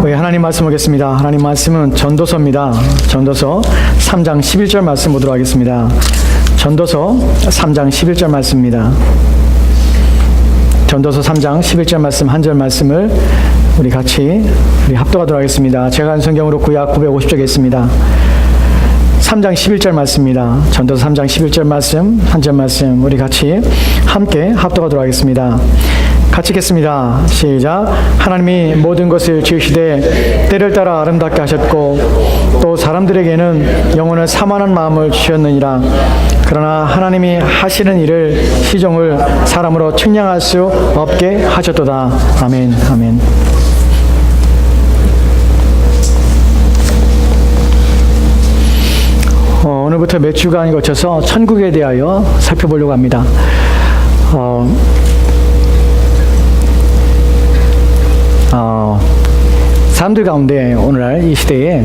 우리 하나님 말씀 보겠습니다. 하나님 말씀은 전도서입니다. 전도서 3장 11절 말씀 보도록 하겠습니다. 전도서 3장 11절 말씀입니다. 전도서 3장 11절 말씀 한 절 말씀을 우리 같이 합독하도록 하겠습니다. 제가 한 성경으로 구약 950쪽에 있습니다. 3장 11절 말씀입니다. 전도서 3장 11절 말씀 한 절 말씀 우리 같이 함께 합독하도록 하겠습니다. 같이 읽겠습니다. 시작. 하나님이 모든 것을 지으시되 때를 따라 아름답게 하셨고 또 사람들에게는 영혼을 사모하는 마음을 주셨느니라. 그러나 하나님이 하시는 일을 시종을 사람으로 측량할 수 없게 하셨도다. 아멘. 아멘. 오늘부터 몇 주간에 거쳐서 천국에 대하여 살펴보려고 합니다. 사람들 가운데 오늘날 이 시대에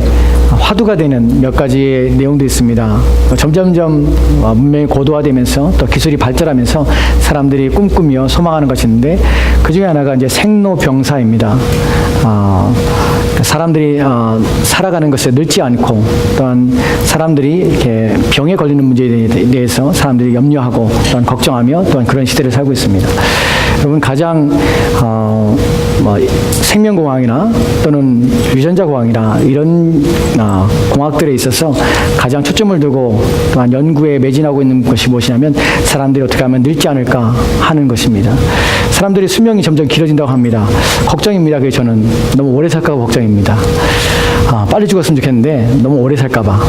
화두가 되는 몇 가지 내용도 있습니다. 점점점 문명이 고도화되면서 또 기술이 발달하면서 사람들이 꿈꾸며 소망하는 것이 있는데 그 중에 하나가 이제 생로병사입니다. 사람들이 살아가는 것에 늙지 않고 또한 사람들이 이렇게 병에 걸리는 문제에 대해서 사람들이 염려하고 또한 걱정하며 또한 그런 시대를 살고 있습니다. 여러분 가장 생명공학이나 또는 유전자공학이나 이런 공학들에 있어서 가장 초점을 두고 또한 연구에 매진하고 있는 것이 무엇이냐면 사람들이 어떻게 하면 늙지 않을까 하는 것입니다. 사람들이 수명이 점점 길어진다고 합니다. 걱정입니다. 그게 저는 너무 오래 살까 봐 걱정입니다. 빨리 죽었으면 좋겠는데 너무 오래 살까봐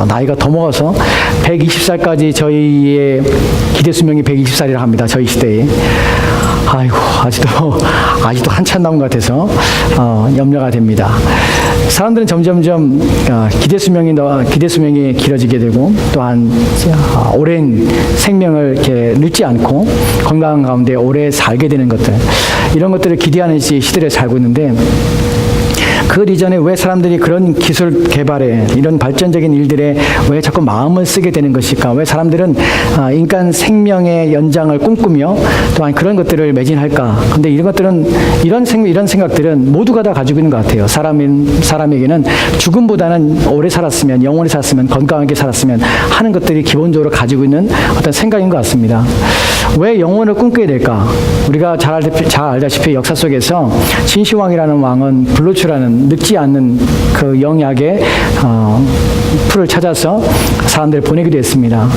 나이가 더 먹어서 120살까지 저희의 기대 수명이 120살이라 합니다. 저희 시대에. 아이고 아직도 한참 남은 것 같아서 염려가 됩니다. 사람들은 점점점 기대 수명이 길어지게 되고 또한 오랜 생명을 이렇게 늙지 않고 건강한 가운데 오래 살게 되는 것들 이런 것들을 기대하는 시대를 살고 있는데 그 이전에 왜 사람들이 그런 기술 개발에 이런 발전적인 일들에 왜 자꾸 마음을 쓰게 되는 것일까? 왜 사람들은 인간 생명의 연장을 꿈꾸며 또한 그런 것들을 매진할까? 근데 이런 것들은 이런 생각들은 모두가 다 가지고 있는 것 같아요. 사람에게는 죽음보다는 오래 살았으면 영원히 살았으면 건강하게 살았으면 하는 것들이 기본적으로 가지고 있는 어떤 생각인 것 같습니다. 왜 영혼을 꿈꾸게 될까? 우리가 잘 알다시피 역사 속에서 진시황이라는 왕은 블루츠라는 늙지 않는 그 영약의 풀을 찾아서 사람들을 보내기도 했습니다.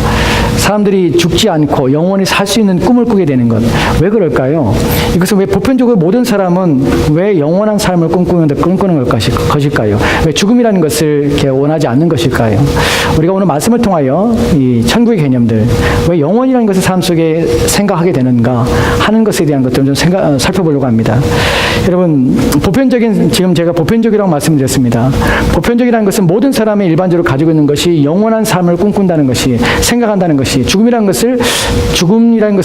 사람들이 죽지 않고 영원히 살 수 있는 꿈을 꾸게 되는 것. 왜 그럴까요? 이것은 왜 보편적으로 모든 사람은 왜 영원한 삶을 꿈꾸는 것일까요? 왜 죽음이라는 것을 이렇게 원하지 않는 것일까요? 우리가 오늘 말씀을 통하여 이 천국의 개념들, 왜 영원이라는 것을 삶 속에 생각하게 되는가 하는 것에 대한 것들을 좀 살펴보려고 합니다. 여러분, 지금 제가 보편적이라고 말씀드렸습니다. 보편적이라는 것은 모든 사람이 일반적으로 가지고 있는 것이 영원한 삶을 꿈꾼다는 것이, 생각한다는 것이, 죽음이라는 것을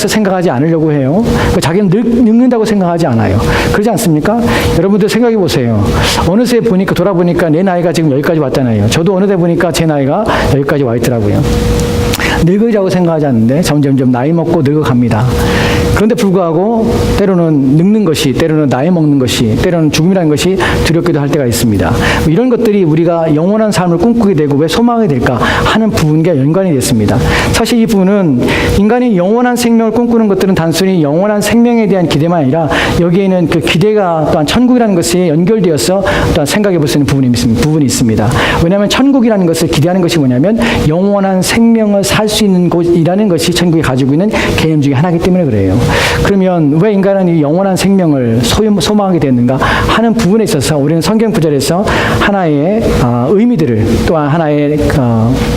생각하지 않으려고 해요. 자기는 늙는다고 생각하지 않아요. 그러지 않습니까? 여러분들 생각해 보세요. 어느새 돌아보니까 내 나이가 지금 여기까지 왔잖아요. 저도 어느 때 보니까 제 나이가 여기까지 와 있더라고요. 늙으리라고 생각하지 않는데 점점점 나이 먹고 늙어갑니다. 그런데 불구하고 때로는 늙는 것이, 때로는 나이 먹는 것이, 때로는 죽음이라는 것이 두렵기도 할 때가 있습니다. 이런 것들이 우리가 영원한 삶을 꿈꾸게 되고 왜 소망하게 될까 하는 부분과 연관이 됐습니다. 사실 이 부분은 인간이 영원한 생명을 꿈꾸는 것들은 단순히 영원한 생명에 대한 기대만 아니라 여기에는 그 기대가 또한 천국이라는 것에 연결되어서 또한 생각해 볼 수 있는 부분이 있습니다. 왜냐하면 천국이라는 것을 기대하는 것이 뭐냐면 영원한 생명을 살 수 있는 곳이라는 것이 천국이 가지고 있는 개념 중에 하나이기 때문에 그래요. 그러면 왜 인간은 이 영원한 생명을 소망하게 됐는가 하는 부분에 있어서 우리는 성경 구절에서 하나의 의미들을 또한 하나의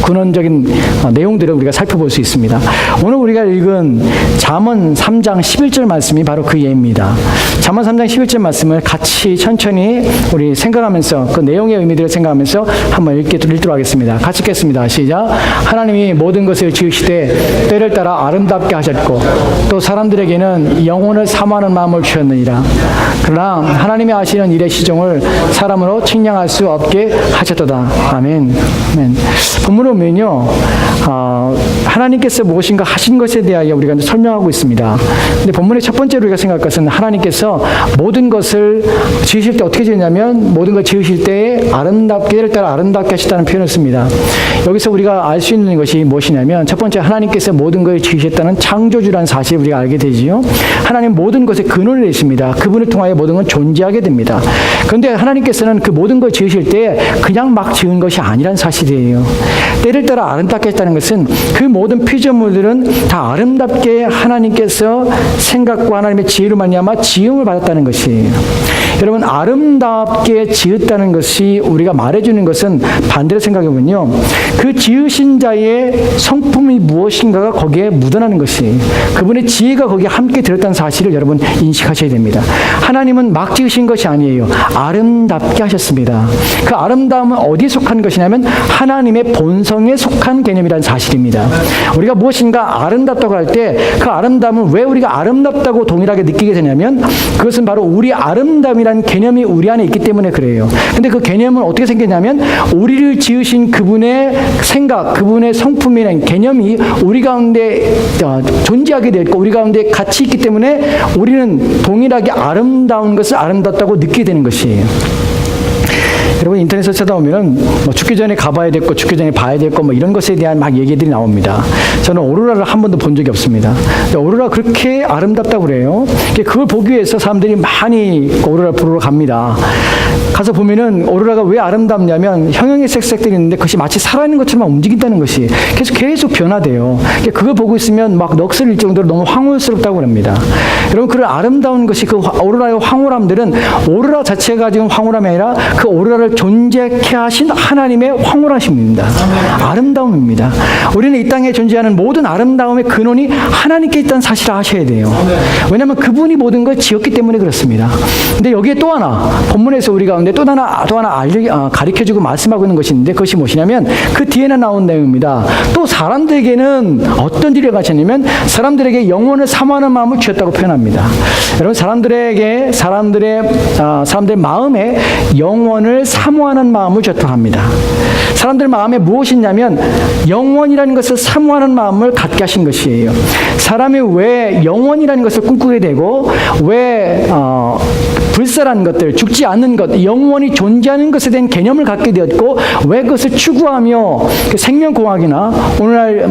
근원적인 내용들을 우리가 살펴볼 수 있습니다. 오늘 우리가 읽은 잠언 3장 11절 말씀이 바로 그 예입니다. 잠언 3장 11절 말씀을 같이 천천히 우리 생각하면서 그 내용의 의미들을 생각하면서 한번 읽도록 하겠습니다. 같이 읽겠습니다. 시작. 하나님이 모든 것을 것을 지으시되 때를 따라 아름답게 하셨고 또 사람들에게는 영혼을 사모하는 마음을 주셨느니라. 그러나 하나님이 하시는 일의 시종을 사람으로 측량할 수 없게 하셨도다. 아멘. 아멘. 본문을 보면요, 하나님께서 무엇인가 하신 것에 대하여 우리가 이제 설명하고 있습니다. 근데 본문의 첫 번째로 우리가 생각할 것은 하나님께서 모든 것을 지으실 때 어떻게 지었냐면 모든 걸 지으실 때 때를 따라 아름답게 하셨다는 표현을 씁니다. 여기서 우리가 알 수 있는 것이 무엇이냐면 첫 번째, 하나님께서 모든 것을 지으셨다는 창조주라는 사실을 우리가 알게 되지요. 하나님 모든 것에 근원을 내십니다. 그분을 통하여 모든 건 존재하게 됩니다. 그런데 하나님께서는 그 모든 걸 지으실 때 그냥 막 지은 것이 아니라는 사실이에요. 때를 따라 아름답게 했다는 것은 그 모든 피조물들은 다 아름답게 하나님께서 생각과 하나님의 지혜로 말미암아 지음을 받았다는 것이에요. 여러분, 아름답게 지었다는 것이 우리가 말해주는 것은 반대로 생각해보면요, 그 지으신 자의 성품이 무엇인가가 거기에 묻어나는 것이, 그분의 지혜가 거기에 함께 들었다는 사실을 여러분 인식하셔야 됩니다. 하나님은 막 지으신 것이 아니에요. 아름답게 하셨습니다. 그 아름다움은 어디에 속한 것이냐면 하나님의 본성에 속한 개념이라는 사실입니다. 우리가 무엇인가 아름답다고 할 때 그 아름다움은 왜 우리가 아름답다고 동일하게 느끼게 되냐면 그것은 바로 우리 아름다움이라는 개념이 우리 안에 있기 때문에 그래요. 근데 그 개념은 어떻게 생겼냐면 우리를 지으신 그분의 생각, 그분의 성품이라는 개념이 우리 가운데 존재하게 되어 있고 우리 가운데 같이 있기 때문에 우리는 동일하게 아름다운 것을 아름답다고 느끼게 되는 것이에요. 여러분, 인터넷에서 찾아보면은 뭐 죽기 전에 가봐야 될 것, 죽기 전에 봐야 될 것, 뭐 이런 것에 대한 막 얘기들이 나옵니다. 저는 오로라를 한 번도 본 적이 없습니다. 오로라 그렇게 아름답다고 그래요. 그걸 보기 위해서 사람들이 많이 오로라 보러 갑니다. 가서 보면은 오로라가 왜 아름답냐면 형형의 색색들이 있는데 그것이 마치 살아있는 것처럼 움직인다는 것이 계속 변화돼요. 그걸 보고 있으면 막 넋을 잃을 정도로 너무 황홀스럽다고 합니다. 여러분, 그런 아름다운 것이 그 오로라의 황홀함들은 오로라 자체가 가지고 황홀함이 아니라 그 오로라를 존재케 하신 하나님의 황홀하심입니다. 아름다움입니다. 우리는 이 땅에 존재하는 모든 아름다움의 근원이 하나님께 있다는 사실을 아셔야 돼요. 왜냐하면 그분이 모든 걸 지었기 때문에 그렇습니다. 근데 여기에 또 하나, 본문에서 우리 가운데 또 하나 가르쳐주고 말씀하고 있는 것이 있는데 그것이 무엇이냐면 그 뒤에는 나온 내용입니다. 또 사람들에게는 어떤 일을 가르쳤냐면 사람들에게 영혼을 사모하는 마음을 주셨다고 표현합니다. 여러분, 사람들의 마음에 영원을 사모하는 마음을 주었다고 합니다. 사람들 마음에 무엇이 있냐면 영원이라는 것을 사모하는 마음을 갖게 하신 것이에요. 사람이 왜 영원이라는 것을 꿈꾸게 되고 왜 불살한 것들, 죽지 않는 것, 영원히 존재하는 것에 대한 개념을 갖게 되었고 왜 그것을 추구하며 생명공학이나 오늘날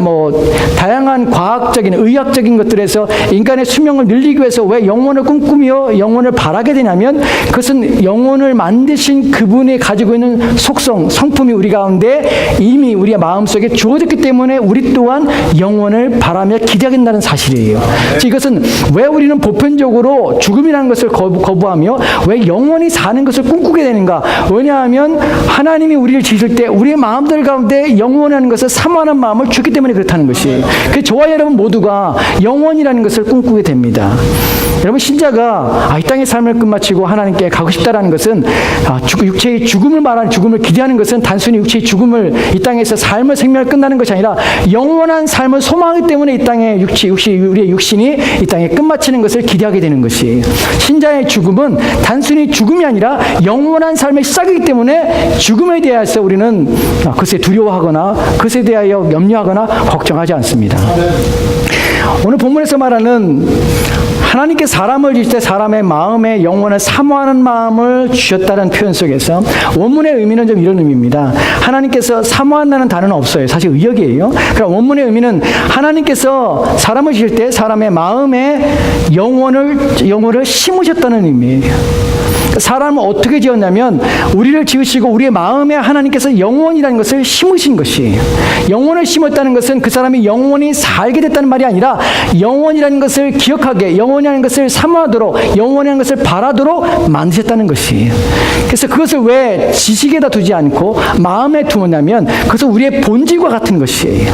다양한 과학적인 의학적인 것들에서 인간의 수명을 늘리기 위해서 왜 영원을 꿈꾸며 영원을 바라게 되냐면 그것은 영원을 만드신 그분이 가지고 있는 속성, 성품이 우리 가운데 이미 우리의 마음속에 주어졌기 때문에 우리 또한 영원을 바라며 기대하게 된다는 사실이에요. 이것은 왜 우리는 보편적으로 죽음이라는 것을 거부하며 왜 영원히 사는 것을 꿈꾸게 되는가? 왜냐하면 하나님이 우리를 지으실 때 우리의 마음들 가운데 영원이라는 것을 사모하는 마음을 주기 때문에 그렇다는 것이. 그래서 저와 여러분 모두가 영원이라는 것을 꿈꾸게 됩니다. 여러분, 신자가 이 땅의 삶을 끝마치고 하나님께 가고 싶다라는 것은 육체의 죽음을 말하는 죽음을 기대하는 것은 단순히 육체의 죽음을 이 땅에서 삶을 생명을 끝나는 것이 아니라 영원한 삶을 소망하기 때문에 이 땅에 우리의 육신이 이 땅에 끝마치는 것을 기대하게 되는 것이. 신자의 죽음은 단순히 죽음이 아니라 영원한 삶의 시작이기 때문에 죽음에 대해서 우리는 그것에 두려워하거나 그것에 대하여 염려하거나 걱정하지 않습니다. 오늘 본문에서 말하는 하나님께 사람을 지을 때 사람의 마음에 영원을 사모하는 마음을 주셨다는 표현 속에서 원문의 의미는 좀 이런 의미입니다. 하나님께서 사모한다는 단어는 없어요. 사실 의역이에요. 그럼 원문의 의미는 하나님께서 사람을 지을 때 사람의 마음에 영혼을 심으셨다는 의미예요. 사람을 어떻게 지었냐면 우리를 지으시고 우리의 마음에 하나님께서 영원이라는 것을 심으신 것이에요. 영원을 심었다는 것은 그 사람이 영원히 살게 됐다는 말이 아니라 영원이라는 것을 기억하게, 영원이라는 것을 사모하도록, 영원이라는 것을 바라도록 만드셨다는 것이에요. 그래서 그것을 왜 지식에다 두지 않고 마음에 두었냐면 그것은 우리의 본질과 같은 것이에요.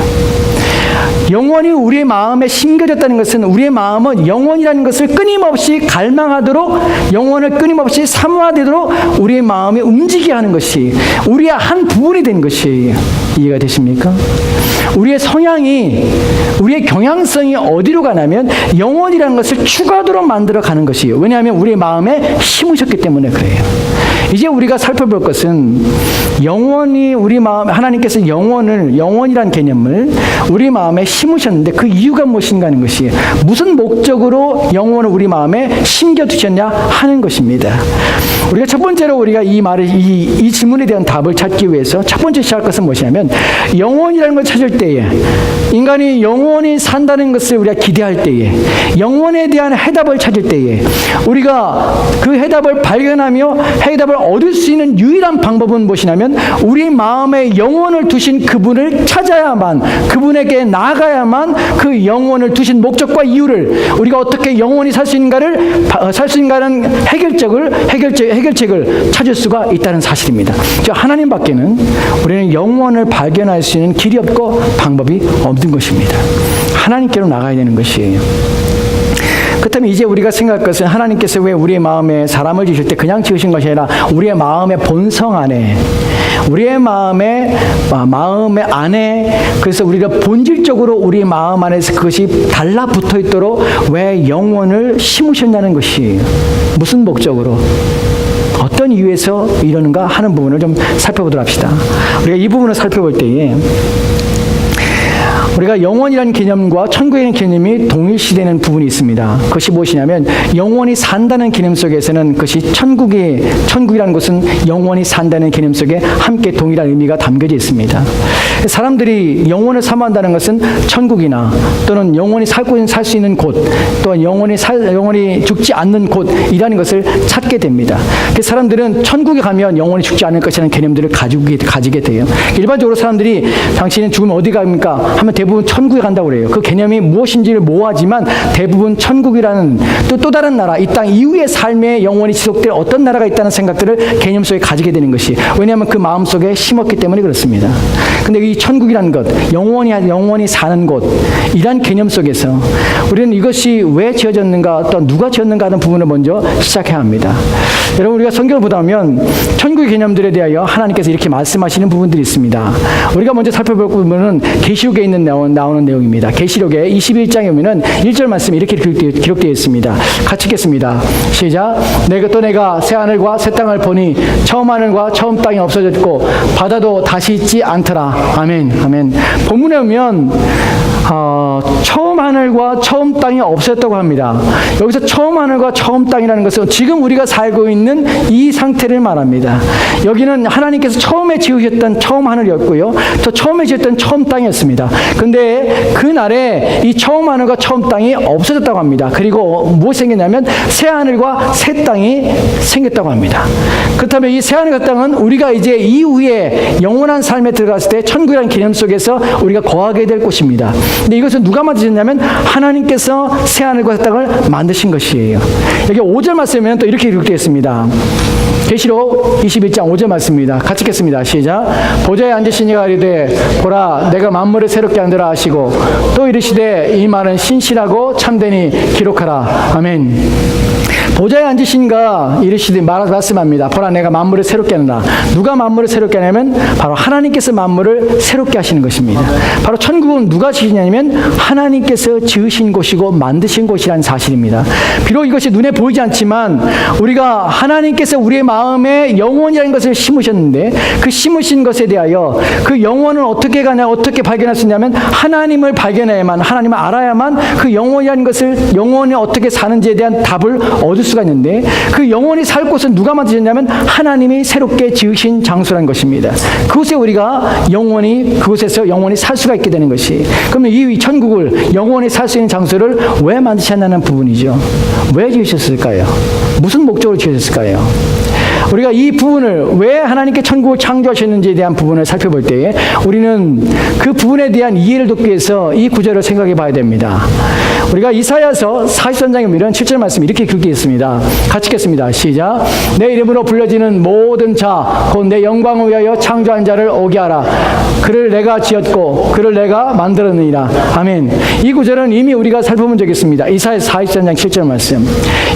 영원히 우리의 마음에 심겨졌다는 것은 우리의 마음은 영원이라는 것을 끊임없이 갈망하도록, 영원을 끊임없이 사모하도록 우리의 마음이 움직이게 하는 것이 우리의 한 부분이 된 것이, 이해가 되십니까? 우리의 성향이, 우리의 경향성이 어디로 가냐면 영원이라는 것을 추구하도록 만들어 가는 것이에요. 왜냐하면 우리의 마음에 심으셨기 때문에 그래요. 이제 우리가 살펴볼 것은 영원히 우리 마음, 하나님께서 영원이라는 개념을 우리 마음에 심으셨는데 그 이유가 무엇인가 하는 것이에요. 무슨 목적으로 영원을 우리 마음에 심겨두셨냐 하는 것입니다. 우리가 첫 번째로 우리가 이 질문에 대한 답을 찾기 위해서 첫 번째 시작할 것은 무엇이냐면, 영원이라는 걸 찾을 때에, 인간이 영원히 산다는 것을 우리가 기대할 때에, 영원에 대한 해답을 찾을 때에 우리가 그 해답을 발견하며 해답을 얻을 수 있는 유일한 방법은 무엇이냐면, 우리 마음에 영원을 두신 그분을 찾아야만, 그분에게 나아가야만 그 영원을 두신 목적과 이유를, 우리가 어떻게 영원히 살 수 있는가는 해결책을 찾을 수가 있다는 사실입니다. 하나님밖에는 우리는 영원을 발견할 수 있는 길이 없고 방법이 없는 것입니다. 하나님께로 나가야 되는 것이에요. 그렇다면 이제 우리가 생각할 것은, 하나님께서 왜 우리의 마음에 사람을 지으실 때 그냥 지으신 것이 아니라 우리의 마음의 본성 안에, 우리의 마음 안에, 그래서 우리가 본질적으로 우리 마음 안에서 그것이 달라붙어 있도록 왜 영원을 심으셨냐는 것이, 무슨 목적으로, 어떤 이유에서 이러는가 하는 부분을 좀 살펴보도록 합시다. 우리가 이 부분을 살펴볼 때에 우리가 영원이라는 개념과 천국이라는 개념이 동일시되는 부분이 있습니다. 그것이 무엇이냐면, 영원히 산다는 개념 속에서는 그것이 천국이라는 것은 영원히 산다는 개념 속에 함께 동일한 의미가 담겨져 있습니다. 사람들이 영원을 사모한다는 것은 천국이나 또는 영원히 살 수 있는 곳, 또는 영원히 죽지 않는 곳이라는 것을 찾게 됩니다. 사람들은 천국에 가면 영원히 죽지 않을 것이라는 개념들을 가지게 돼요. 일반적으로 사람들이 당신은 죽으면 어디 갑니까? 하면 대부분 천국에 간다고 그래요. 그 개념이 무엇인지를 모호하지만 대부분 천국이라는 또 다른 나라, 이 땅 이후의 삶에 영원히 지속될 어떤 나라가 있다는 생각들을 개념 속에 가지게 되는 것이, 왜냐하면 그 마음속에 심었기 때문에 그렇습니다. 근데 이 천국이라는 것, 영원히 사는 곳, 이란 개념 속에서 우리는 이것이 왜 지어졌는가, 또 누가 지었는가 하는 부분을 먼저 시작해야 합니다. 여러분, 우리가 성경을 보다 보면 천국의 개념들에 대하여 하나님께서 이렇게 말씀하시는 부분들이 있습니다. 우리가 먼저 살펴볼 부분은 계시록에 나오는 내용입니다. 계시록의 21장에 보면은 1절 말씀이 이렇게 기록되어 있습니다. 같이 읽겠습니다. 시작. 내가 새 하늘과 새 땅을 보니 처음 하늘과 처음 땅이 없어졌고 바다도 다시 있지 않더라. 아멘. 아멘. 본문에 보면 처음 하늘과 처음 땅이 없어졌다고 합니다. 여기서 처음 하늘과 처음 땅이라는 것은 지금 우리가 살고 있는 이 상태를 말합니다. 여기는 하나님께서 처음에 지으셨던 처음 하늘이었고요, 또 처음에 지었던 처음 땅이었습니다. 근데 그날에 이 처음 하늘과 처음 땅이 없어졌다고 합니다. 그리고 무엇이 생겼냐면 새 하늘과 새 땅이 생겼다고 합니다. 그렇다면 이 새 하늘과 땅은 우리가 이제 이후에 영원한 삶에 들어갔을 때 천국이라는 개념 속에서 우리가 거하게 될 곳입니다. 근데 이것은 누가 만드셨냐면 하나님께서 새 하늘과 새 땅을 만드신 것이에요. 여기 5절 말씀에 또 이렇게 기록되어 있습니다. 계시록 21장 5절 말씀입니다. 같이 읽겠습니다. 시작. 보좌에 앉으신 이가 이르되 보라 내가 만물을 새롭게 하느라 하시고 또 이르시되 이 말은 신실하고 참되니 기록하라. 아멘. 보좌에 앉으신 이가 이르시되 말씀합니다. 보라 내가 만물을 새롭게 하느라. 누가 만물을 새롭게 하냐면 바로 하나님께서 만물을 새롭게 하시는 것입니다. 바로 천국은 누가 지으냐면 하나님께서 지으신 곳이고 만드신 곳이라는 사실입니다. 비록 이것이 눈에 보이지 않지만 우리가 하나님께서 우리의 마음에 영원이라는 것을 심으셨는데 그 심으신 것에 대하여 그 영원은 어떻게 가냐, 어떻게 발견할 수 있냐면 하나님을 발견해야만, 하나님을 알아야만 그 영원이라는 것을, 영원히 어떻게 사는지에 대한 답을 얻을 수가 있는데, 그 영원히 살 곳은 누가 만드셨냐면 하나님이 새롭게 지으신 장소라는 것입니다. 그곳에 우리가 그곳에서 영원히 살 수가 있게 되는 것이, 그러면 이 천국을 영원히 살 수 있는 장소를 왜 만드셨냐는 부분이죠. 왜 지으셨을까요? 무슨 목적으로 지으셨을까요? 우리가 이 부분을, 왜 하나님께 천국을 창조하셨는지에 대한 부분을 살펴볼 때에 우리는 그 부분에 대한 이해를 돕기 위해서 이 구절을 생각해 봐야 됩니다. 우리가 이사야서 43장에 보면 7절 말씀이 이렇게 기록되어 있습니다. 같이 읽겠습니다. 시작. 내 이름으로 불려지는 모든 자, 곧 내 영광을 위하여 창조한 자를 오게 하라. 그를 내가 지었고 그를 내가 만들었느니라. 아멘. 이 구절은 이미 우리가 살펴본 적이 있습니다. 이사야 43장 7절 말씀.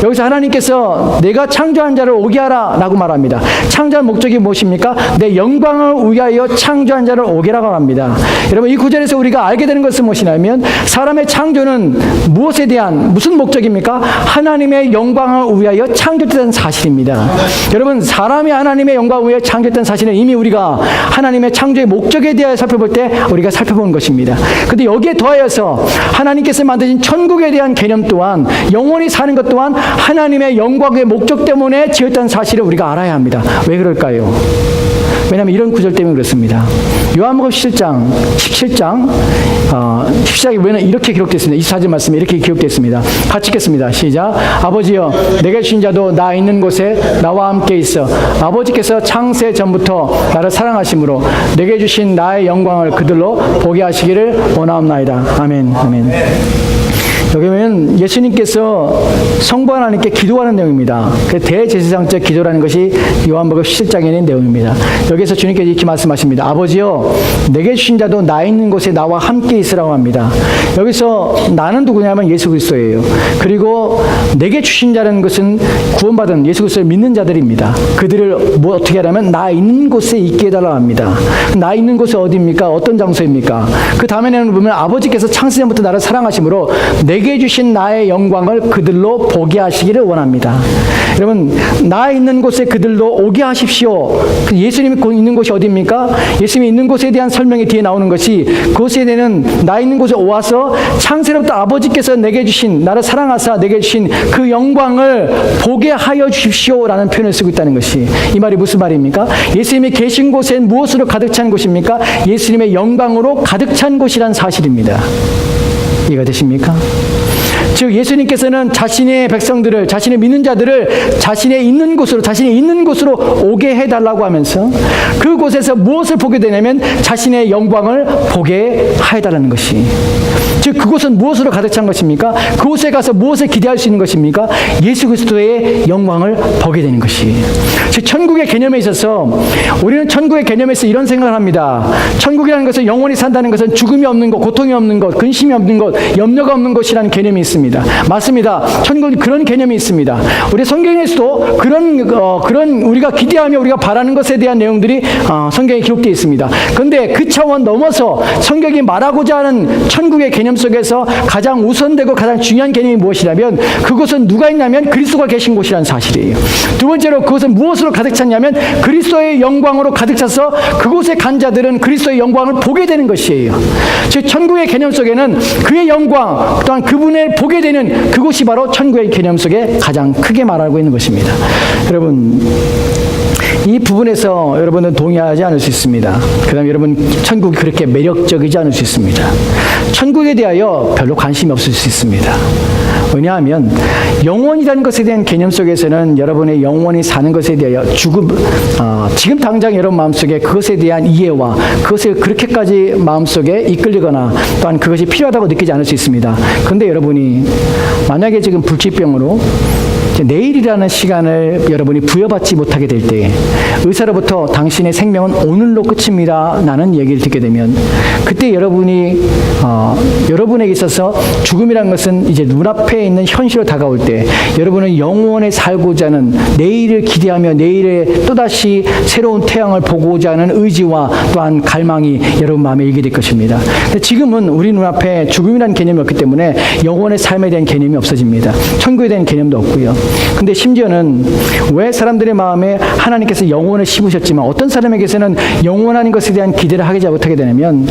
여기서 하나님께서 내가 창조한 자를 오게 하라 라고 말합니다. 창조한 목적이 무엇입니까? 내 영광을 위하여 창조한 자를 오게라고 합니다. 여러분, 이 구절에서 우리가 알게 되는 것은 무엇이냐면 사람의 창조는 무엇에 대한 무슨 목적입니까? 하나님의 영광을 위하여 창조됐다는 사실입니다. 여러분, 사람이 하나님의 영광을 위하여 창조됐다는 사실은 이미 우리가 하나님의 창조의 목적에 대하여 살펴볼 때 우리가 살펴본 것입니다. 그런데 여기에 더하여서 하나님께서 만드신 천국에 대한 개념 또한 영원히 사는 것 또한 하나님의 영광의 목적 때문에 지었다는 사실을 우리가 알아야 합니다. 왜 그럴까요? 왜냐하면 이런 구절 때문에 그렇습니다. 요한복음 17장 17장에 왜냐면 이렇게 기록됐습니다. 24절 말씀에 이렇게 기록됐습니다. 같이 읽겠습니다. 시작. 아버지여, 내게 주신 자도 나 있는 곳에 나와 함께 있어 아버지께서 창세 전부터 나를 사랑하심으로 내게 주신 나의 영광을 그들로 보게 하시기를 원하옵나이다. 아멘. 아멘. 여기 보면 예수님께서 성부 하나님께 기도하는 내용입니다. 그 대제사장적 기도라는 것이 요한복음 17장에 있는 내용입니다. 여기서 주님께서 이렇게 말씀하십니다. 아버지여, 내게 주신 자도 나 있는 곳에 나와 함께 있으라고 합니다. 여기서 나는 누구냐면 예수 그리스도예요. 그리고 내게 주신 자라는 것은 구원받은 예수 그리스도를 믿는 자들입니다. 그들을 어떻게 하냐면 나 있는 곳에 있게 해달라고 합니다. 나 있는 곳이 어디입니까? 어떤 장소입니까? 그 다음에는 보면 아버지께서 창세전부터 나를 사랑하심으로 내게 주신 나의 영광을 그들로 보게 하시기를 원합니다. 여러분, 나 있는 곳에 그들로 오게 하십시오. 예수님이 있는 곳이 어디입니까? 예수님이 있는 곳에 대한 설명이 뒤에 나오는 것이 그곳에 대한 나 있는 곳에 오아서 창세로부터 아버지께서 내게 주신 나를 사랑하사 내게 주신 그 영광을 보게 하여 주십시오라는 표현을 쓰고 있다는 것이 이 말이 무슨 말입니까? 예수님이 계신 곳엔 무엇으로 가득 찬 곳입니까? 예수님의 영광으로 가득 찬 곳이란 사실입니다. 이해가 되십니까? 즉 예수님께서는 자신의 백성들을, 자신의 믿는 자들을 자신이 있는 곳으로 오게 해달라고 하면서 그곳에서 무엇을 보게 되냐면 자신의 영광을 보게 해달라는 것이, 즉 그곳은 무엇으로 가득 찬 것입니까? 그곳에 가서 무엇을 기대할 수 있는 것입니까? 예수 그리스도의 영광을 보게 되는 것이. 즉 천국의 개념에 있어서 우리는 천국의 개념에서 이런 생각을 합니다. 천국이라는 것은 영원히 산다는 것은 죽음이 없는 것, 고통이 없는 것, 근심이 없는 것, 염려가 없는 것이라는 개념이 있습니다. 맞습니다. 천국은 그런 개념이 있습니다. 우리 성경에서도 그런 우리가 기대하며 우리가 바라는 것에 대한 내용들이 성경에 기록되어 있습니다. 그런데 그 차원 넘어서 성경이 말하고자 하는 천국의 개념 속에서 가장 우선되고 가장 중요한 개념이 무엇이냐면 그곳은 누가 있냐면 그리스도가 계신 곳이라는 사실이에요. 두 번째로 그것은 무엇으로 가득 찼냐면 그리스도의 영광으로 가득 차서 그곳에 간 자들은 그리스도의 영광을 보게 되는 것이에요. 즉 천국의 개념 속에는 그의 영광 또한 그분을 보게 되는 그곳이 바로 천국의 개념 속에 가장 크게 말하고 있는 것입니다. 여러분, 이 부분에서 여러분은 동의하지 않을 수 있습니다. 그 다음에 여러분, 천국이 그렇게 매력적이지 않을 수 있습니다. 천국에 대하여 별로 관심이 없을 수 있습니다. 왜냐하면 영원이라는 것에 대한 개념 속에서는 여러분의 영원히 사는 것에 대하여 지금 당장 여러분 마음속에 그것에 대한 이해와 그것을 그렇게까지 마음속에 이끌리거나 또한 그것이 필요하다고 느끼지 않을 수 있습니다. 그런데 여러분이 만약에 지금 불치병으로 내일이라는 시간을 여러분이 부여받지 못하게 될 때 의사로부터 당신의 생명은 오늘로 끝입니다 라는 얘기를 듣게 되면 그때 여러분에게 있어서 죽음이라는 것은 이제 눈앞에 있는 현실로 다가올 때 여러분은 영원에 살고자 하는 내일을 기대하며 내일에 또다시 새로운 태양을 보고자 하는 의지와 또한 갈망이 여러분 마음에 일게 될 것입니다. 근데 지금은 우리 눈앞에 죽음이라는 개념이 없기 때문에 영원의 삶에 대한 개념이 없어집니다. 천국에 대한 개념도 없고요. 근데 심지어는 왜 사람들의 마음에 하나님께서 영혼을 심으셨지만 어떤 사람에게서는 영원한 것에 대한 기대를 하지 못하게 되냐면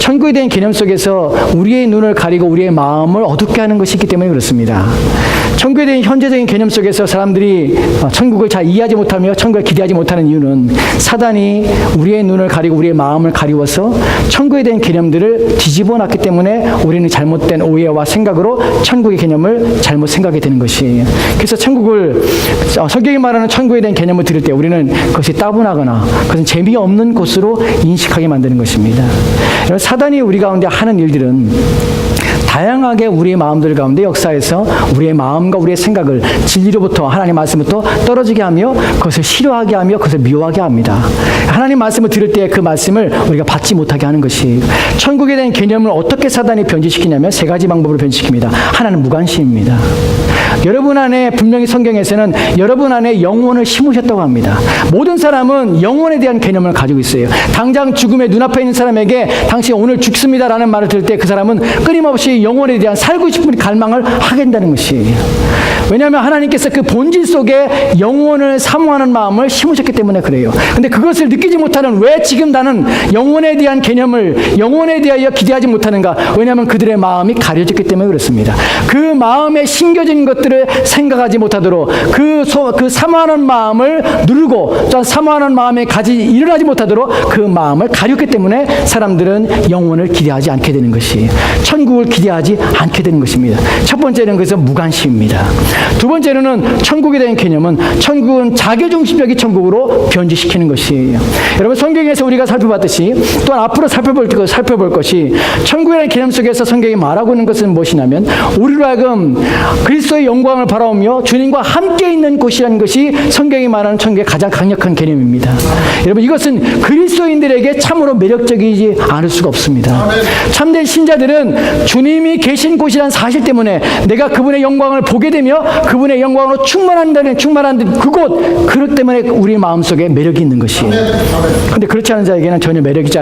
천국에 대한 개념 속에서 우리의 눈을 가리고 우리의 마음을 어둡게 하는 것이 있기 때문에 그렇습니다. 천국에 대한 현재적인 개념 속에서 사람들이 천국을 잘 이해하지 못하며 천국을 기대하지 못하는 이유는 사단이 우리의 눈을 가리고 우리의 마음을 가리워서 천국에 대한 개념들을 뒤집어 놨기 때문에 우리는 잘못된 오해와 생각으로 천국의 개념을 잘못 생각하게 되는 것이에요. 그래서 성경이 말하는 천국에 대한 개념을 들을 때 우리는 그것이 따분하거나 그것은 재미없는 곳으로 인식하게 만드는 것입니다. 사단이 우리 가운데 하는 일들은 다양하게 우리의 마음들 가운데 역사해서 우리의 마음과 우리의 생각을 진리로부터 하나님 말씀부터 떨어지게 하며 그것을 싫어하게 하며 그것을 미워하게 합니다. 하나님 말씀을 들을 때 그 말씀을 우리가 받지 못하게 하는 것이 천국에 대한 개념을 어떻게 사단이 변질시키냐면 세 가지 방법으로 변질시킵니다. 하나는 무관심입니다. 여러분 안에 분명히 성경에서는 여러분 안에 영혼을 심으셨다고 합니다. 모든 사람은 영혼에 대한 개념을 가지고 있어요. 당장 죽음의 눈앞에 있는 사람에게 당신 오늘 죽습니다라는 말을 들을 때 그 사람은 끊임없이 영혼에 대한 살고 싶은 갈망을 하게 된다는 것이에요. 왜냐하면 하나님께서 그 본질 속에 영혼을 사모하는 마음을 심으셨기 때문에 그래요. 근데 그것을 느끼지 못하는 왜 지금 나는 영혼에 대한 개념을 영혼에 대하여 기대하지 못하는가? 왜냐하면 그들의 마음이 가려졌기 때문에 그렇습니다. 그 마음에 심겨진 것들을 생각하지 못하도록 그 사모하는 마음을 누르고 또 사모하는 마음에 일어나지 못하도록 그 마음을 가렸기 때문에 사람들은 영혼을 기대하지 않게 되는 것이에요. 천국을 기대하지 않게 되는 것입니다. 첫 번째는 그래서 무관심입니다. 두 번째로는 천국에 대한 개념은 천국은 자기중심적인 천국으로 변질시키는 것이에요. 여러분 성경에서 우리가 살펴봤듯이 또한 앞으로 살펴볼 것이 천국에 대한 개념 속에서 성경이 말하고 있는 것은 무엇이냐면 우리로 하여금 그리스도의 영광을 바라오며 주님과 함께 있는 곳이라는 것이 성경이 말하는 천국의 가장 강력한 개념입니다. 여러분 이것은 그리스도인들에게 참으로 매력적이지 않을 수가 없습니다. 참된 신자들은 주님이 계신 곳이라는 사실 때문에 내가 그분의 영광을 보게 되며 그분의 영광으로 충만한 그곳 그것 때문에 우리 마음속에 매력이 있는 것이에요. 그런데 그렇지 않은 자에게는 전혀 매력이지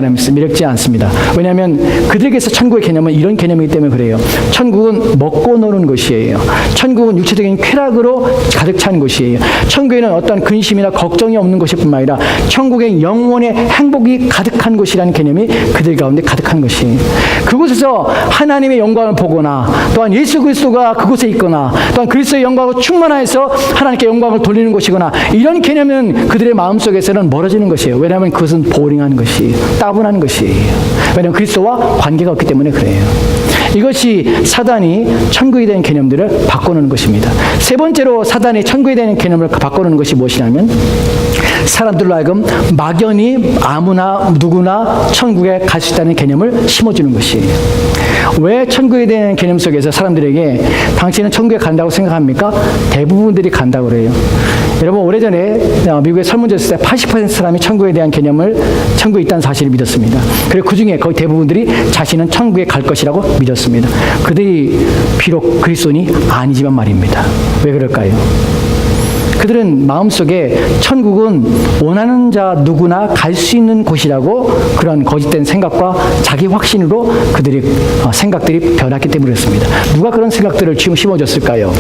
않습니다. 왜냐하면 그들에게서 천국의 개념은 이런 개념이기 때문에 그래요. 천국은 먹고 노는 곳이에요. 천국은 육체적인 쾌락으로 가득 찬 곳이에요. 천국에는 어떤 근심이나 걱정이 없는 것뿐만 아니라 천국의 영혼의 행복이 가득한 곳이라는 개념이 그들 가운데 가득한 것이에요. 그곳에서 하나님의 영광을 보거나 또한 예수 그리스도가 그곳에 있거나 또한 그리스도의 영광으로 충만하여서 하나님께 영광을 돌리는 것이거나 이런 개념은 그들의 마음속에서는 멀어지는 것이에요. 왜냐하면 그것은 보링한 것이에요. 따분한 것이에요. 왜냐하면 그리스도와 관계가 없기 때문에 그래요. 이것이 사단이 천국에 대한 개념들을 바꿔놓는 것입니다. 세 번째로 사단이 천국에 대한 개념을 바꿔놓는 것이 무엇이냐면 사람들로 하여금 막연히 아무나 누구나 천국에 갈 수 있다는 개념을 심어주는 것이에요. 왜 천국에 대한 개념 속에서 사람들에게 당신은 천국에 간다고 생각합니까? 대부분들이 간다고 그래요. 여러분 오래전에 미국에 설문조사 때 80% 사람이 천국에 대한 개념을 천국에 있다는 사실을 믿었습니다. 그리고 그 중에 거의 대부분들이 자신은 천국에 갈 것이라고 믿었습니다. 그들이 비록 그리스도인이 아니지만 말입니다. 왜 그럴까요? 그들은 마음속에 천국은 원하는 자 누구나 갈 수 있는 곳이라고 그런 거짓된 생각과 자기 확신으로 그들이 생각들이 변했기 때문에 그렇습니다. 누가 그런 생각들을 심어줬을까요?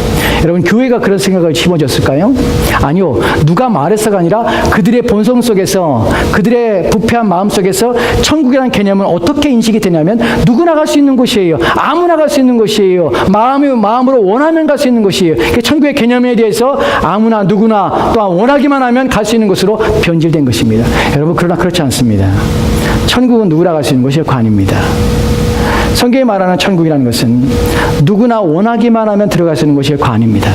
여러분 교회가 그런 생각을 심어줬을까요? 아니요. 누가 말해서가 아니라 그들의 본성 속에서 그들의 부패한 마음 속에서 천국이라는 개념은 어떻게 인식이 되냐면 누구나 갈 수 있는 곳이에요. 아무나 갈 수 있는 곳이에요. 마음으로 원하면 갈 수 있는 곳이에요. 천국의 개념에 대해서 아무나 누구나 또한 원하기만 하면 갈 수 있는 곳으로 변질된 것입니다. 여러분 그러나 그렇지 않습니다. 천국은 누구나 갈 수 있는 곳이 관입니다. 성경이 말하는 천국이라는 것은 누구나 원하기만 하면 들어갈 수 있는 곳이 관입니다.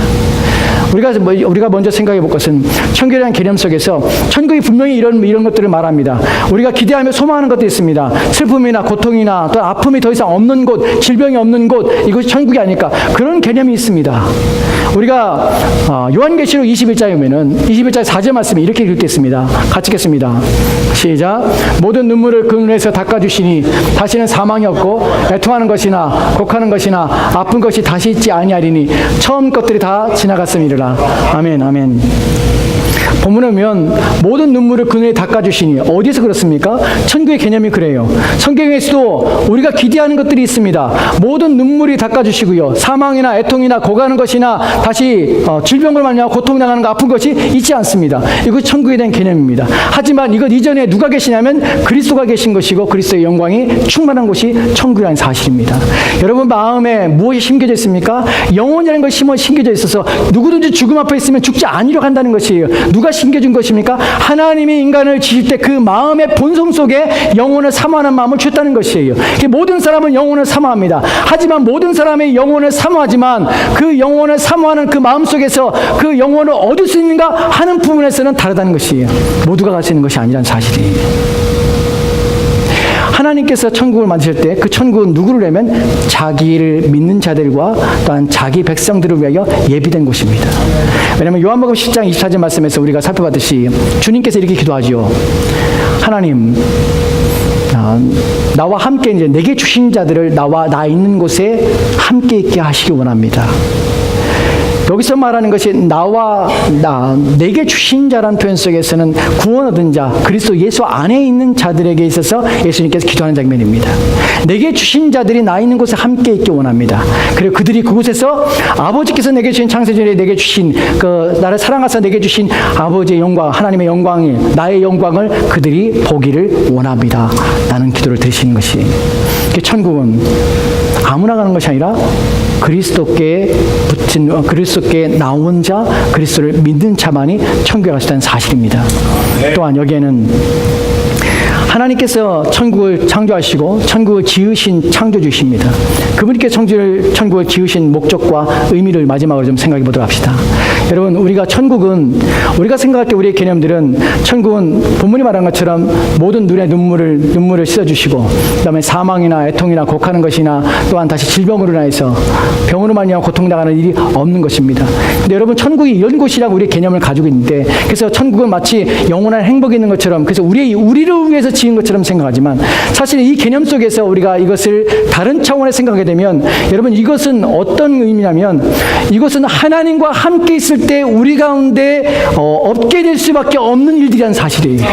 우리가 먼저 생각해 볼 것은 천국이라는 개념 속에서 천국이 분명히 이런 것들을 말합니다. 우리가 기대하며 소망하는 것도 있습니다. 슬픔이나 고통이나 또 아픔이 더 이상 없는 곳, 질병이 없는 곳, 이것이 천국이 아닐까 그런 개념이 있습니다. 우리가 요한계시록 21장이면은 21장 4절 말씀이 이렇게 기록되어 같이 읽겠습니다. 시작. 모든 눈물을 그 눈에서 닦아주시니 다시는 사망이 없고 애통하는 것이나 곡하는 것이나 아픈 것이 다시 있지 아니하리니 처음 것들이 다 지나갔음이라. 아멘, 아멘. 본문에 보면 모든 눈물을 그늘에 닦아주시니 어디서 그렇습니까? 천국의 개념이 그래요. 성경에서도 우리가 기대하는 것들이 있습니다. 모든 눈물이 닦아주시고요. 사망이나 애통이나 고가는 것이나 다시 질병을 말미암아 고통당하는 거 아픈 것이 있지 않습니다. 이것이 천국에 대한 개념입니다. 하지만 이것 이전에 누가 계시냐면 그리스도가 계신 것이고 그리스도의 영광이 충만한 곳이 천국이라는 사실입니다. 여러분 마음에 무엇이 심겨져 있습니까? 영혼이라는 것이 심겨져 있어서 누구든지 죽음 앞에 있으면 죽지 아니려 한다는 것이에요. 누가 심겨준 것입니까? 하나님이 인간을 지실 때 그 마음의 본성 속에 영혼을 사모하는 마음을 주셨다는 것이에요. 모든 사람은 영혼을 사모합니다. 하지만 모든 사람의 영혼을 사모하지만 그 영혼을 사모하는 그 마음 속에서 그 영혼을 얻을 수 있는가 하는 부분에서는 다르다는 것이에요. 모두가 갈 수 있는 것이 아니라는 사실이에요. 하나님께서 천국을 만드실 때 그 천국은 누구를 위하면 자기를 믿는 자들과 또한 자기 백성들을 위하여 예비된 곳입니다. 왜냐하면 요한복음 10장 24절 말씀에서 우리가 살펴봤듯이 주님께서 이렇게 기도하죠. 하나님, 나와 함께 이제 내게 주신 자들을 나 있는 곳에 함께 있게 하시기 원합니다. 여기서 말하는 것이 내게 주신 자라는 표현 속에서는 구원 얻은 자, 그리스도 예수 안에 있는 자들에게 있어서 예수님께서 기도하는 장면입니다. 내게 주신 자들이 나 있는 곳에 함께 있기 원합니다. 그리고 그들이 그곳에서 아버지께서 내게 주신 창세전에 내게 주신 나를 사랑하사 내게 주신 아버지의 영광, 하나님의 영광이 나의 영광을 그들이 보기를 원합니다. 라는 기도를 드리시는 것이, 천국은 아무나 가는 것이 아니라 그리스도께 나온 자, 그리스도를 믿는 자만이 천국에 갈 수 있다는 사실입니다. 또한 여기에는 하나님께서 천국을 창조하시고 천국을 지으신 창조주이십니다. 그분께 천국을 지으신 목적과 의미를 마지막으로 좀 생각해 보도록 합시다. 여러분, 우리가 생각할 때 우리의 개념들은 천국은 본문이 말한 것처럼 모든 눈의 눈물을 씻어주시고, 그 다음에 사망이나 애통이나 곡하는 것이나 또한 다시 질병으로 인해서 병으로 말미암아 고통당하는 일이 없는 것입니다. 근데 여러분, 천국이 이런 곳이라고 우리의 개념을 가지고 있는데, 그래서 천국은 마치 영원한 행복이 있는 것처럼, 그래서 우리를 위해서 지은 것처럼 생각하지만, 사실 이 개념 속에서 우리가 이것을 다른 차원에 생각하게 되면, 여러분, 이것은 어떤 의미냐면, 이것은 하나님과 함께 있을 때 우리 가운데 없게 될 수밖에 없는 일들이라는 사실이에요.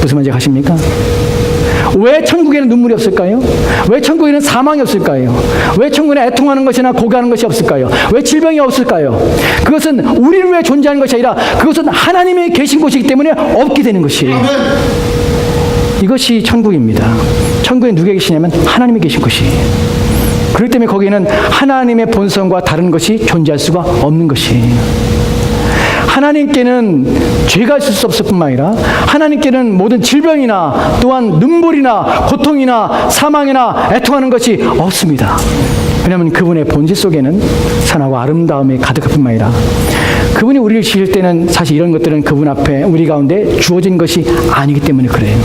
무슨 말인지 아십니까? 왜 천국에는 눈물이 없을까요? 왜 천국에는 사망이 없을까요? 왜 천국에는 애통하는 것이나 고개하는 것이 없을까요? 왜 질병이 없을까요? 그것은 우리를 위해 존재하는 것이 아니라 그것은 하나님이 계신 곳이기 때문에 없게 되는 것이에요. 이것이 천국입니다. 천국에 누가 계시냐면 하나님이 계신 곳이에요. 그렇기 때문에 거기에는 하나님의 본성과 다른 것이 존재할 수가 없는 것이에요. 하나님께는 죄가 있을 수 없을 뿐만 아니라 하나님께는 모든 질병이나 또한 눈물이나 고통이나 사망이나 애통하는 것이 없습니다. 왜냐하면 그분의 본질 속에는 선하고 아름다움이 가득할 뿐만 아니라, 그분이 우리를 지을 때는 사실 이런 것들은 그분 앞에 우리 가운데 주어진 것이 아니기 때문에 그래요.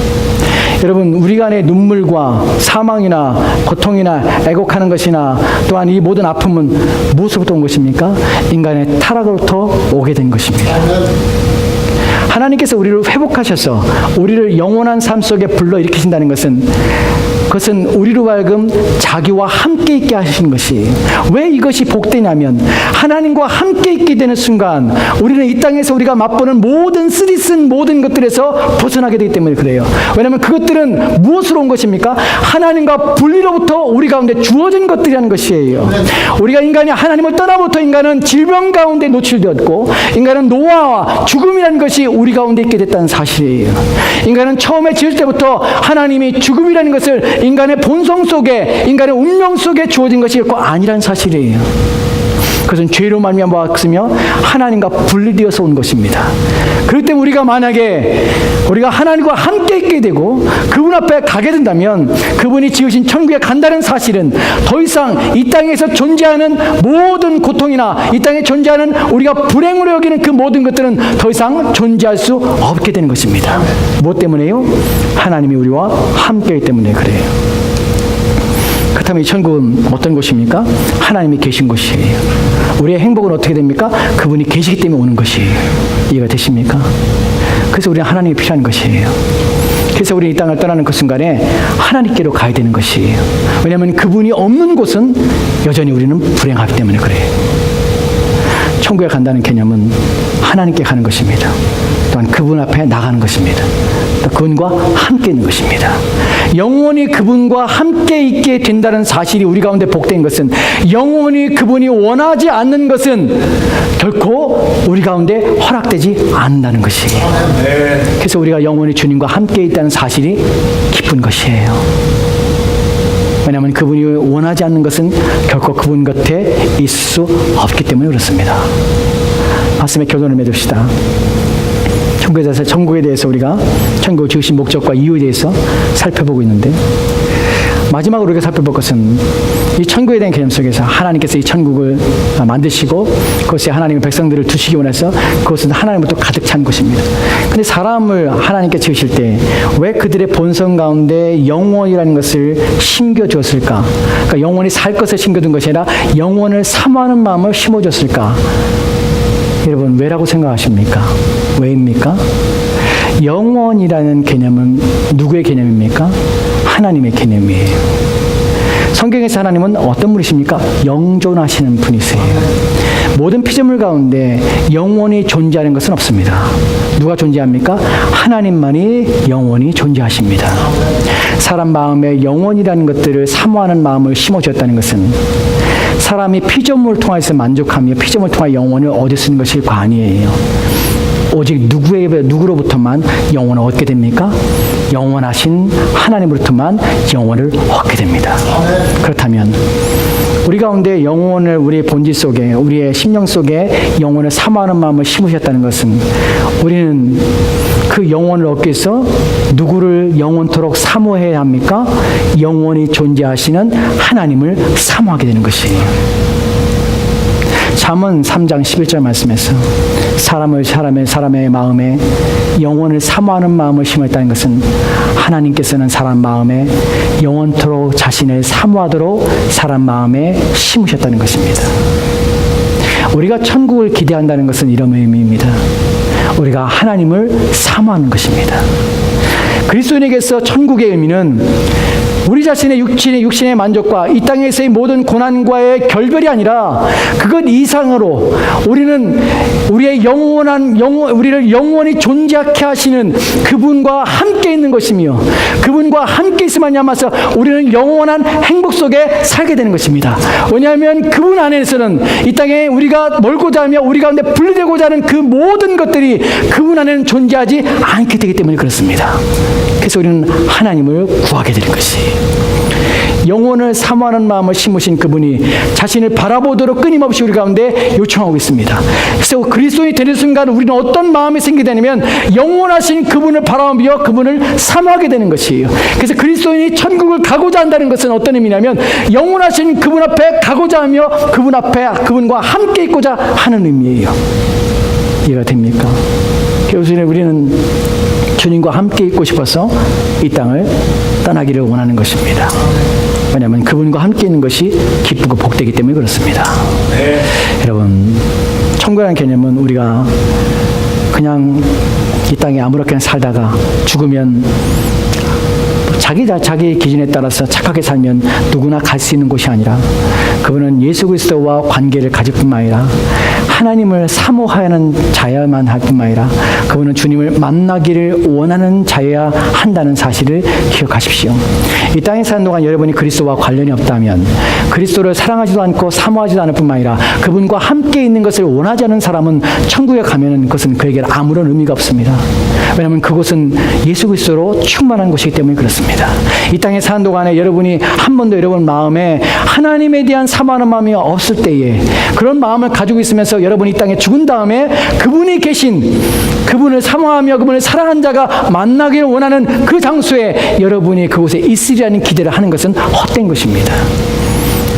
여러분, 우리 간의 눈물과 사망이나 고통이나 애곡하는 것이나 또한 이 모든 아픔은 무엇으로부터 온 것입니까? 인간의 타락으로부터 오게 된 것입니다. 하나님께서 우리를 회복하셔서 우리를 영원한 삶 속에 불러일으키신다는 그것은 우리로 하여금 자기와 함께 있게 하시는 것이, 왜 이것이 복되냐면, 하나님과 함께 있게 되는 순간 우리는 이 땅에서 우리가 맛보는 모든 쓰디쓴 모든 것들에서 벗어나게 되기 때문에 그래요. 왜냐하면 그것들은 무엇으로 온 것입니까? 하나님과 분리로부터 우리 가운데 주어진 것들이라는 것이에요. 우리가 인간이 하나님을 떠나부터 인간은 질병 가운데 노출되었고, 인간은 노화와 죽음이라는 것이 우리 가운데 있게 됐다는 사실이에요. 인간은 처음에 지을 때부터 하나님이 죽음이라는 것을 인간의 본성 속에, 인간의 운명 속에 주어진 것이 결코 아니라는 사실이에요. 그것은 죄로 말미암아 왔으며 하나님과 분리되어서 온 것입니다. 그렇기 때문에 우리가 만약에 우리가 하나님과 함께 있게 되고 그분 앞에 가게 된다면, 그분이 지으신 천국에 간다는 사실은 더 이상 이 땅에서 존재하는 모든 고통이나 이 땅에 존재하는 우리가 불행으로 여기는 그 모든 것들은 더 이상 존재할 수 없게 되는 것입니다. 무엇 때문에요? 하나님이 우리와 함께이기 때문에 그래요. 그렇다면 이 천국은 어떤 곳입니까? 하나님이 계신 곳이에요. 우리의 행복은 어떻게 됩니까? 그분이 계시기 때문에 오는 것이에요. 이해가 되십니까? 그래서 우리는 하나님이 필요한 것이에요. 그래서 우리는 이 땅을 떠나는 그 순간에 하나님께로 가야 되는 것이에요. 왜냐하면 그분이 없는 곳은 여전히 우리는 불행하기 때문에 그래요. 천국에 간다는 개념은 하나님께 가는 것입니다. 또한 그분 앞에 나가는 것입니다. 또 그분과 함께 있는 것입니다. 영원히 그분과 함께 있게 된다는 사실이 우리 가운데 복된 것은, 영원히 그분이 원하지 않는 것은 결코 우리 가운데 허락되지 않는다는 것이에요. 그래서 우리가 영원히 주님과 함께 있다는 사실이 기쁜 것이에요. 왜냐하면 그분이 원하지 않는 것은 결코 그분 곁에 있을 수 없기 때문에 그렇습니다. 말씀에 결론을 맺읍시다. 천국에 대해서 우리가 천국을 지으신 목적과 이유에 대해서 살펴보고 있는데, 마지막으로 우리가 살펴볼 것은 이 천국에 대한 개념 속에서 하나님께서 이 천국을 만드시고 그것에 하나님의 백성들을 두시기 원해서 그것은 하나님으로부터 가득 찬 것입니다. 근데 사람을 하나님께 지으실 때 왜 그들의 본성 가운데 영원이라는 것을 심겨주었을까? 그러니까 영원히 살 것을 심겨둔 것이 아니라 영원을 사모하는 마음을 심어줬을까? 여러분 왜라고 생각하십니까? 왜입니까? 영원이라는 개념은 누구의 개념입니까? 하나님의 개념이에요. 성경에서 하나님은 어떤 분이십니까? 영존하시는 분이세요. 모든 피조물 가운데 영원히 존재하는 것은 없습니다. 누가 존재합니까? 하나님만이 영원히 존재하십니다. 사람 마음에 영원이라는 것들을 사모하는 마음을 심어주었다는 것은 사람이 피조물을 통해서 만족하며 피조물을 통해 영원을 얻을 수 있는 것이 아니에요. 오직 누구로부터만 영원을 얻게 됩니까? 영원하신 하나님으로부터만 영원을 얻게 됩니다. 그렇다면 우리 가운데 영혼을 우리의 본질 속에 우리의 심령 속에 영혼을 사모하는 마음을 심으셨다는 것은 우리는 그 영혼을 얻기 위해서 누구를 영원토록 사모해야 합니까? 영원히 존재하시는 하나님을 사모하게 되는 것이에요. 잠언 3장 11절 말씀에서 사람의 마음에 영원을 사모하는 마음을 심었다는 것은 하나님께서는 사람 마음에 영원토록 자신을 사모하도록 사람 마음에 심으셨다는 것입니다. 우리가 천국을 기대한다는 것은 이런 의미입니다. 우리가 하나님을 사모하는 것입니다. 그리스도인에게서 천국의 의미는 우리 자신의 육신의 만족과 이 땅에서의 모든 고난과의 결별이 아니라 그것 이상으로 우리는 우리의 우리를 영원히 존재하게 하시는 그분과 함께 있는 것이며 그분과 함께 있음을 말미암아서 우리는 영원한 행복 속에 살게 되는 것입니다. 왜냐하면 그분 안에서는 이 땅에 우리가 멀고자 하며 우리 가운데 분리되고자 하는 그 모든 것들이 그분 안에는 존재하지 않게 되기 때문에 그렇습니다. 그래서 우리는 하나님을 구하게 되는 것이에요. 영혼을 사모하는 마음을 심으신 그분이 자신을 바라보도록 끊임없이 우리 가운데 요청하고 있습니다. 그래서 그리스도인이 되는 순간 우리는 어떤 마음이 생기게 되냐면 영원하신 그분을 바라보며 그분을 사모하게 되는 것이에요. 그래서 그리스도인이 천국을 가고자 한다는 것은 어떤 의미냐면 영원하신 그분 앞에 가고자 하며 그분 앞에 그분과 함께 있고자 하는 의미예요. 이해가 됩니까? 그래서 우리는 주님과 함께 있고 싶어서 이 땅을 떠나기를 원하는 것입니다. 왜냐하면 그분과 함께 있는 것이 기쁘고 복되기 때문에 그렇습니다. 네. 여러분, 천국이라는 개념은 우리가 그냥 이 땅에 아무렇게나 살다가 죽으면 자기 기준에 따라서 착하게 살면 누구나 갈 수 있는 곳이 아니라 그분은 예수 그리스도와 관계를 가질 뿐만 아니라 하나님을 사모하는 자야만 할 뿐만 아니라 그분은 주님을 만나기를 원하는 자여야 한다는 사실을 기억하십시오. 이 땅에 사는 동안 여러분이 그리스도와 관련이 없다면 그리스도를 사랑하지도 않고 사모하지도 않을 뿐만 아니라 그분과 함께 있는 것을 원하지 않은 사람은 천국에 가면은 그것은 그에게 아무런 의미가 없습니다. 왜냐하면 그곳은 예수 그리스도로 충만한 곳이기 때문에 그렇습니다. 이 땅에 사는 동안에 여러분이 한 번도 여러분 마음에 하나님에 대한 사모하는 마음이 없을 때에 그런 마음을 가지고 있으면서 여러분이 이 땅에 죽은 다음에 그분이 계신 그분을 사모하며 그분을 사랑하는 자가 만나기를 원하는 그 장소에 여러분이 그곳에 있으리라는 기대를 하는 것은 헛된 것입니다.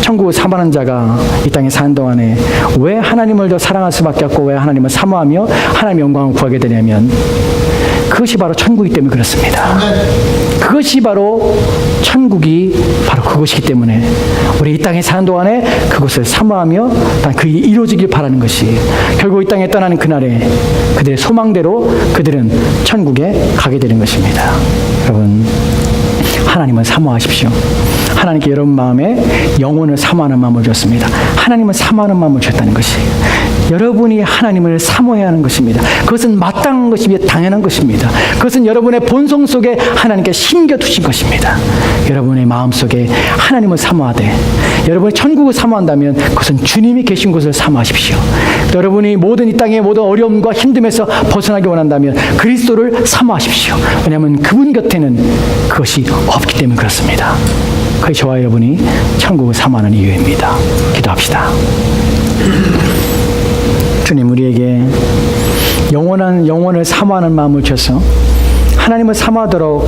천국을 사모하는 자가 이 땅에 사는 동안에 왜 하나님을 더 사랑할 수밖에 없고 왜 하나님을 사모하며 하나님의 영광을 구하게 되냐면 그것이 바로 천국이기 때문에 그렇습니다. 그것이 바로 천국이 바로 그것이기 때문에 우리 이 땅에 사는 동안에 그것을 사모하며 그게 이루어지길 바라는 것이 결국 이 땅에 떠나는 그날에 그들의 소망대로 그들은 천국에 가게 되는 것입니다. 여러분, 하나님을 사모하십시오. 하나님께 여러분 마음에 영혼을 사모하는 마음을 주었습니다. 하나님을 사모하는 마음을 주었다는 것이에요. 여러분이 하나님을 사모해야 하는 것입니다. 그것은 마땅한 것이며 당연한 것입니다. 그것은 여러분의 본성 속에 하나님께 심겨두신 것입니다. 여러분의 마음속에 하나님을 사모하되 여러분이 천국을 사모한다면 그것은 주님이 계신 곳을 사모하십시오. 여러분이 모든 이 땅의 모든 어려움과 힘듦에서 벗어나기 원한다면 그리스도를 사모하십시오. 왜냐하면 그분 곁에는 그것이 없기 때문에 그렇습니다. 그게 저와 여러분이 천국을 사모하는 이유입니다. 기도합시다. 주님, 우리에게 영원한 영혼을 사모하는 마음을 주셔서 하나님을 사모하도록